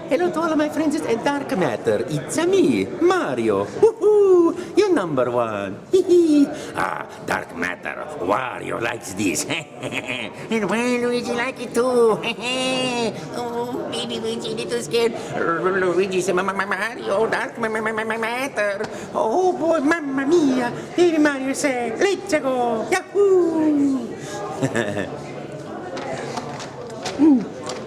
Hello to all of my friends and Dark Matter. It's me, Mario. Woohoo! You're number one. Dark Matter. Wario likes this. And why Luigi like it too? Oh, baby Luigi, little scared. Luigi said, Mario, Dark Matter. Oh boy, mamma mia. Baby Mario said, let's go. Yahoo!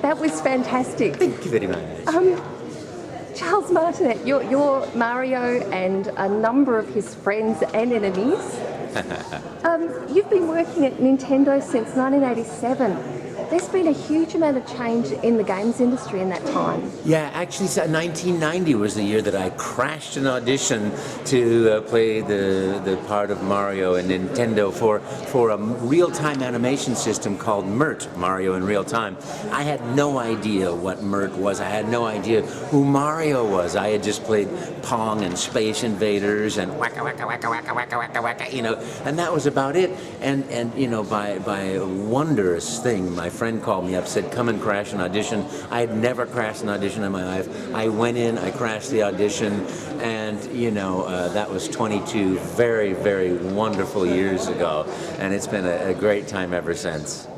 That was fantastic. Thank you very much. Charles Martinet, you're Mario and a number of his friends and enemies. You've been working at Nintendo since 1987. There's been a huge amount of change in the games industry in that time. Yeah, actually, 1990 was the year that I crashed an audition to play the part of Mario in Nintendo for a real-time animation system called MIRT, Mario in Real Time. I had no idea what MIRT was. I had no idea who Mario was. I had just played Pong and Space Invaders and waka waka waka waka waka waka waka, you know, and that was about it. And you know, by a wondrous thing, my friend called me up, said, come and crash an audition. I had never crashed an audition in my life. I went in, I crashed the audition, and you know, that was 22 very, very wonderful years ago, and it's been a great time ever since.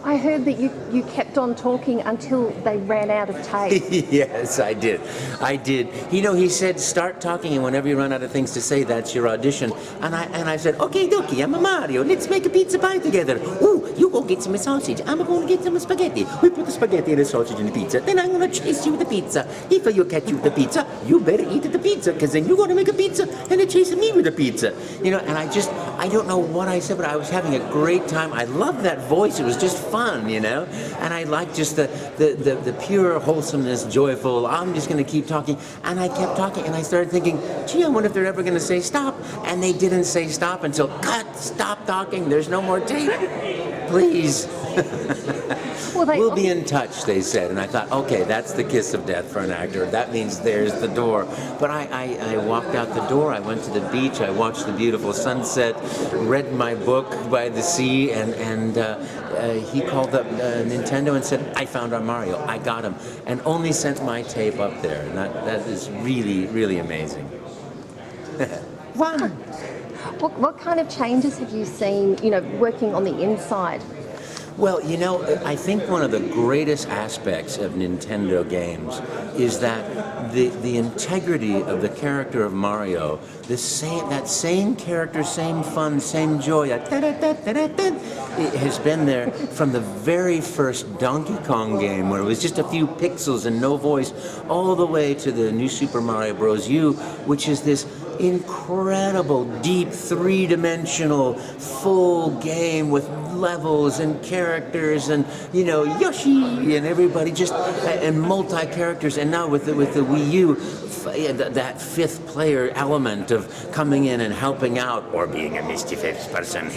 I heard that you kept on talking until they ran out of tape. Yes, I did. I did. You know, he said, start talking, and whenever you run out of things to say, that's your audition. And I said, okay, dokie, I'm a Mario. Let's make a pizza pie together. Ooh, you go get some sausage. I'm going to get some spaghetti. We put the spaghetti and the sausage in the pizza. Then I'm going to chase you with the pizza. If you catch you with the pizza, you better eat the pizza, because then you're going to make a pizza and then chasing me with the pizza. You know, and I don't know what I said, but I was having a great time. I loved that voice. It was just fun, you know, and I liked just the pure wholesomeness, joyful. I'm just going to keep talking, and I kept talking, and I started thinking, gee, I wonder if they're ever going to say stop, and they didn't say stop until cut, stop talking. There's no more tape, please. Well, we'll be in touch, they said, and I thought, okay, that's the kiss of death for an actor. That means there's the door. But I walked out the door. I went to the beach. I watched the beautiful sunset, read my book by the sea, and he called up Nintendo and said, I found our Mario. I got him, and only sent my tape up there. And that is really, really amazing. Wow. What kind of changes have you seen, you know, working on the inside? Well, you know, I think one of the greatest aspects of Nintendo games is that the integrity of the character of Mario, that same character, same fun, same joy, it has been there from the very first Donkey Kong game, where it was just a few pixels and no voice, all the way to the new Super Mario Bros. U, which is this incredible, deep, three-dimensional, full game with levels and characters and, you know, Yoshi and everybody, just and multi-characters. And now with the Wii U, that fifth player element of coming in and helping out or being a mischievous person,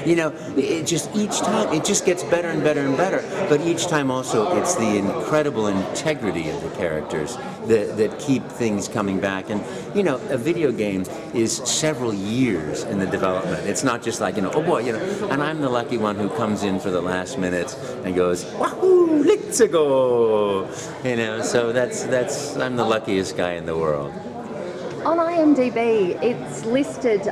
you know, it just each time it just gets better and better and better. But each time also it's the incredible integrity of the characters that keep things coming back. And you know, a video game is several years in the development. It's not just like, you know, oh boy, you know, and I'm the lucky one who comes in for the last minute and goes, wahoo, let's go, you know. So that's I'm the luckiest guy in the world. On IMDb, it's listed,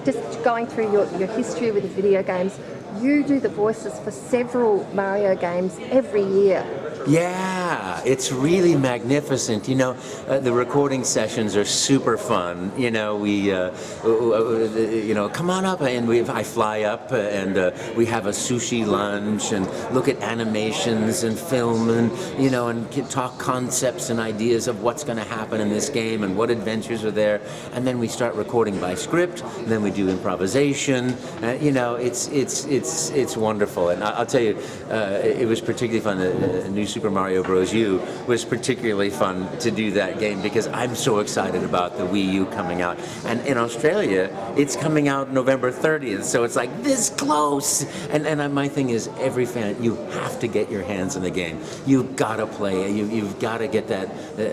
just going through your history with the video games, you do the voices for several Mario games every year. Yeah, it's really magnificent. You know, the recording sessions are super fun. You know, we, you know, come on up, and I fly up, and we have a sushi lunch, and look at animations and film, and you know, and talk concepts and ideas of what's going to happen in this game and what adventures are there. And then we start recording by script. And then we do improvisation. You know, it's wonderful. And I'll tell you, it was particularly fun. The new Super Mario Bros. U was particularly fun to do that game because I'm so excited about the Wii U coming out. And in Australia, it's coming out November 30th, so it's like this close. And my thing is, every fan, you have to get your hands on the game. You've got to play it. You've got to get that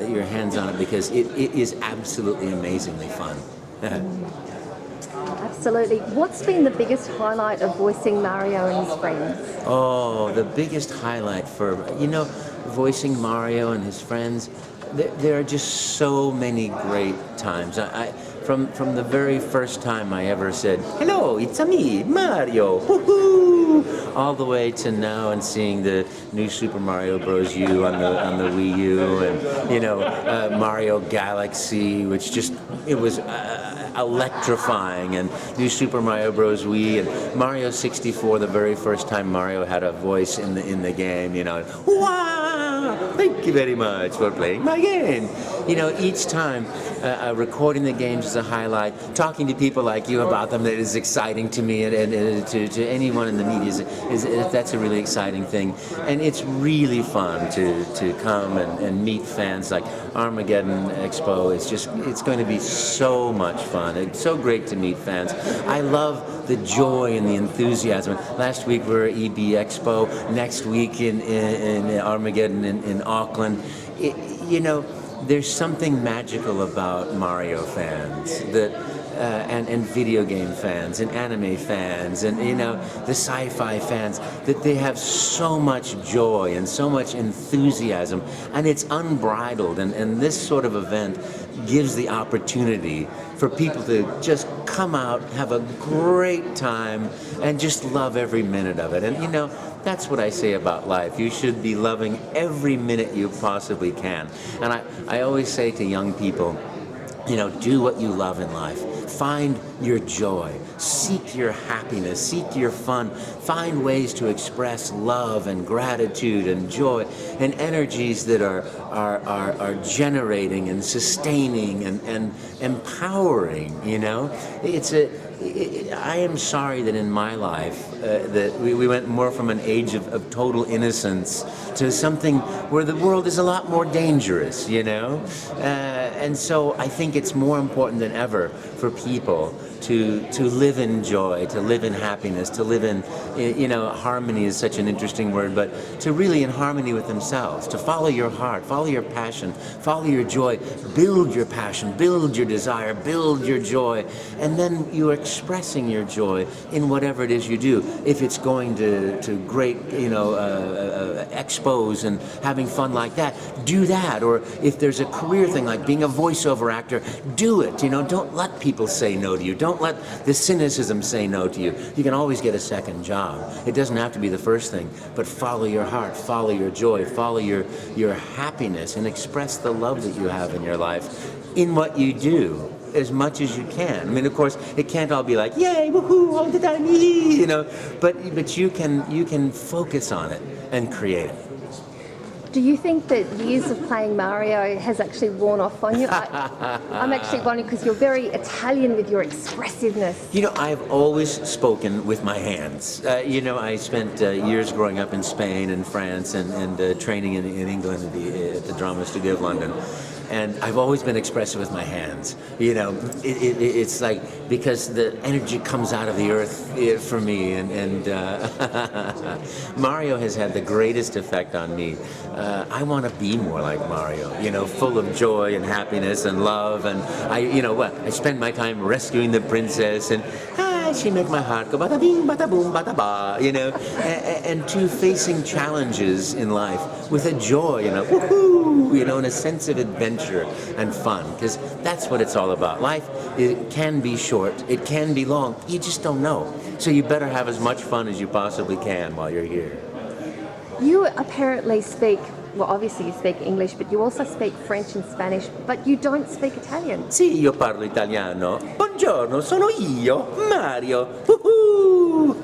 your hands on it because it is absolutely amazingly fun. Absolutely. Absolutely. What's been the biggest highlight of voicing Mario and his friends? Oh, the biggest highlight for, voicing Mario and his friends, there are just so many great times. From the very first time I ever said, "Hello, it's me, Mario, woohoo!" all the way to now and seeing the new Super Mario Bros. U on the Wii U, and Mario Galaxy, which it was electrifying, and new Super Mario Bros. Wii, and Mario 64, the very first time Mario had a voice in the game. Wow! Thank you very much for playing my game. Each time recording the games is a highlight. Talking to people like you about them, that is exciting to me, and to anyone in the media that's a really exciting thing. And it's really fun to come and meet fans like Armageddon Expo. It's going to be so much fun. It's so great to meet fans. I love the joy and the enthusiasm. Last week we were at EB Expo. Next week in Armageddon in Auckland. There's something magical about Mario fans and video game fans and anime fans and the sci-fi fans, that they have so much joy and so much enthusiasm, and it's unbridled, and this sort of event gives the opportunity for people to just come out, have a great time, and just love every minute of it. And that's what I say about life. You should be loving every minute you possibly can. And I always say to young people, do what you love in life. Find your joy. Seek your happiness. Seek your fun. Find ways to express love and gratitude and joy and energies that are generating and sustaining and empowering. I am sorry that in my life that we went more from an age of total innocence to something where the world is a lot more dangerous, and so I think it's more important than ever for people to live in joy, to live in happiness, to live in, harmony is such an interesting word, but to really in harmony with themselves, to follow your heart, follow your passion, follow your joy, build your passion, build your desire, build your joy, and then you're expressing your joy in whatever it is you do. If it's going to great, expos and having fun like that, do that. Or if there's a career thing like being a voiceover actor, do it. Don't let people say no to you. Don't let the cynicism say no to you. You can always get a second job. It doesn't have to be the first thing, but follow your heart, follow your joy, follow your happiness, and express the love that you have in your life in what you do as much as you can. I mean, of course, it can't all be like, yay, woohoo, all the time, but you can focus on it and create it. Do you think that years of playing Mario has actually worn off on you? I'm actually wondering, because you're very Italian with your expressiveness. I've always spoken with my hands. I spent years growing up in Spain and France and training in England at the Drama Studio of London. And I've always been expressive with my hands. It's like, because the energy comes out of the earth for me, and Mario has had the greatest effect on me. I want to be more like Mario, full of joy and happiness and love, and I spend my time rescuing the princess, and she make my heart go bada bing, bada boom, bada ba, and to facing challenges in life with a joy and a woohoo, and a sense of adventure and fun, because that's what it's all about. Life, it can be short, it can be long, you just don't know. So you better have as much fun as you possibly can while you're here. You apparently speak, well, obviously you speak English, but you also speak French and Spanish, but you don't speak Italian. Sì, io parlo italiano. Buongiorno, sono io, Mario. Woohoo!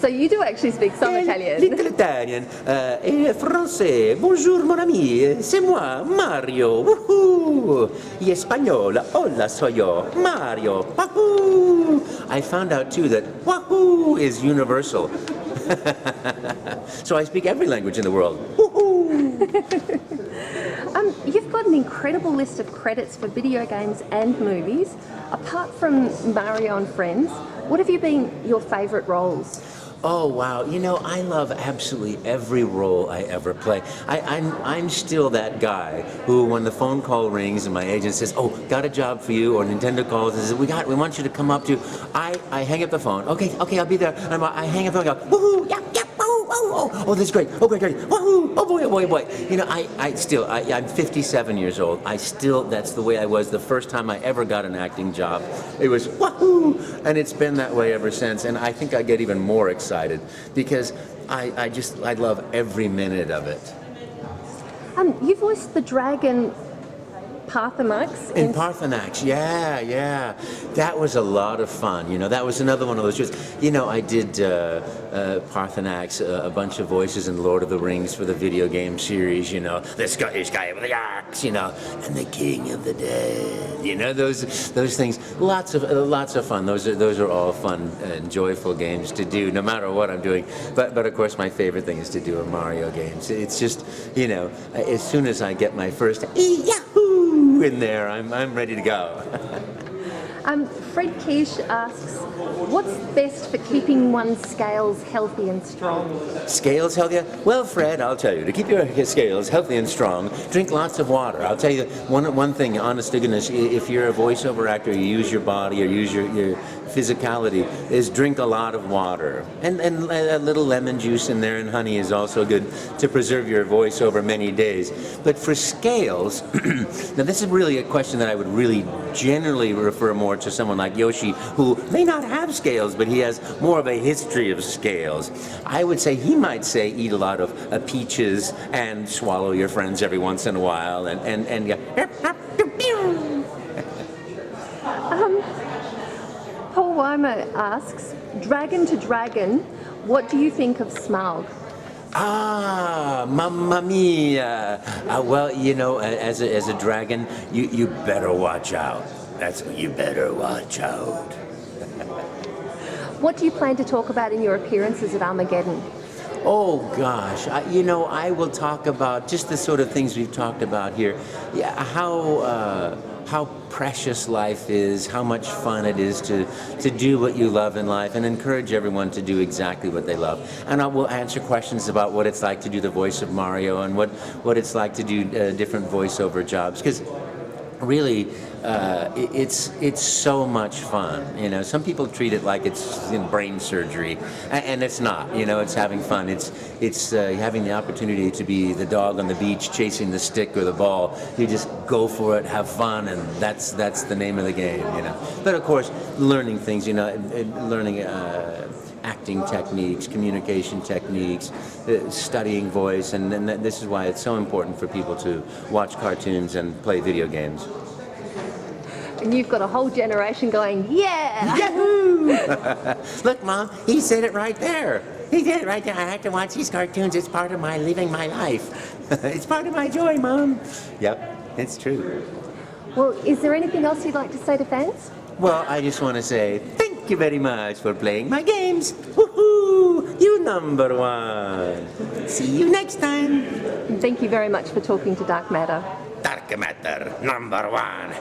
So you do actually speak some Italian. Little Italian. Français. Bonjour, mon ami. C'est moi, Mario. Woohoo! Y español. Hola, soy yo, Mario. Wahoo! I found out too that wahoo is universal. So I speak every language in the world. You've got an incredible list of credits for video games and movies. Apart from Mario and Friends, what have been your favourite roles? Oh wow! You know, I love absolutely every role I ever play. I'm still that guy who, when the phone call rings and my agent says, "Oh, got a job for you," or Nintendo calls and says, "We want you to come up to," I hang up the phone. Okay, I'll be there. And I hang up the phone. And go, woohoo! Yep. Oh, this is great. Oh, great. Woohoo! Oh boy. You know, I'm 57 years old. That's the way I was the first time I ever got an acting job. It was woohoo! And it's been that way ever since. And I think I get even more excited because I love every minute of it. You voiced the dragon Paarthurnax In Paarthurnax, yeah. That was a lot of fun. You know, that was another one of those shows. You know, I did Paarthurnax, a bunch of voices in Lord of the Rings for the video game series, you know, the Scottish guy with the axe, you know, and the King of the Dead, you know, those things. Lots of fun. Those are all fun and joyful games to do, no matter what I'm doing. But of course, my favorite thing is to do a Mario game. It's just, you know, as soon as I get my first Yahoo! In there, I'm ready to go. Fred Kish asks, what's best for keeping one's scales healthy and strong? Scales healthy? Well, Fred, I'll tell you, to keep your scales healthy and strong, drink lots of water. I'll tell you one thing, honest to goodness, if you're a voiceover actor, you use your body or use your physicality, is drink a lot of water. And a little lemon juice in there and honey is also good to preserve your voice over many days. But for scales, now this is really a question that I would really generally refer more to someone like Yoshi, who may not have scales, but he has more of a history of scales. I would say he might say eat a lot of peaches and swallow your friends every once in a while and Paul Weimer asks, dragon to dragon, what do you think of Smaug? Mamma mia! Well, you know, as a dragon, you better watch out. You better watch out. What do you plan to talk about in your appearances at Armageddon? Oh gosh, I will talk about just the sort of things we've talked about here. Yeah, how precious life is, how much fun it is to do what you love in life, and encourage everyone to do exactly what they love. And I will answer questions about what it's like to do the voice of Mario and what it's like to do different voiceover jobs, because really it's so much fun. You know, some people treat it like it's brain surgery, and it's not. You know, it's having fun. It's having the opportunity to be the dog on the beach chasing the stick or the ball. You just go for it, have fun, and that's the name of the game. You know, but of course, learning things. You know, learning acting techniques, communication techniques, studying voice, and this is why it's so important for people to watch cartoons and play video games. And you've got a whole generation going, yeah! Yahoo! Look, Mom, he said it right there. He did it right there. I have to watch these cartoons. It's part of my living my life. It's part of my joy, Mom. Yep, it's true. Well, is there anything else you'd like to say to fans? Well, I just want to say thank you very much for playing my games. Woohoo! You number one. See you next time. And thank you very much for talking to Dark Matter. Dark Matter number one.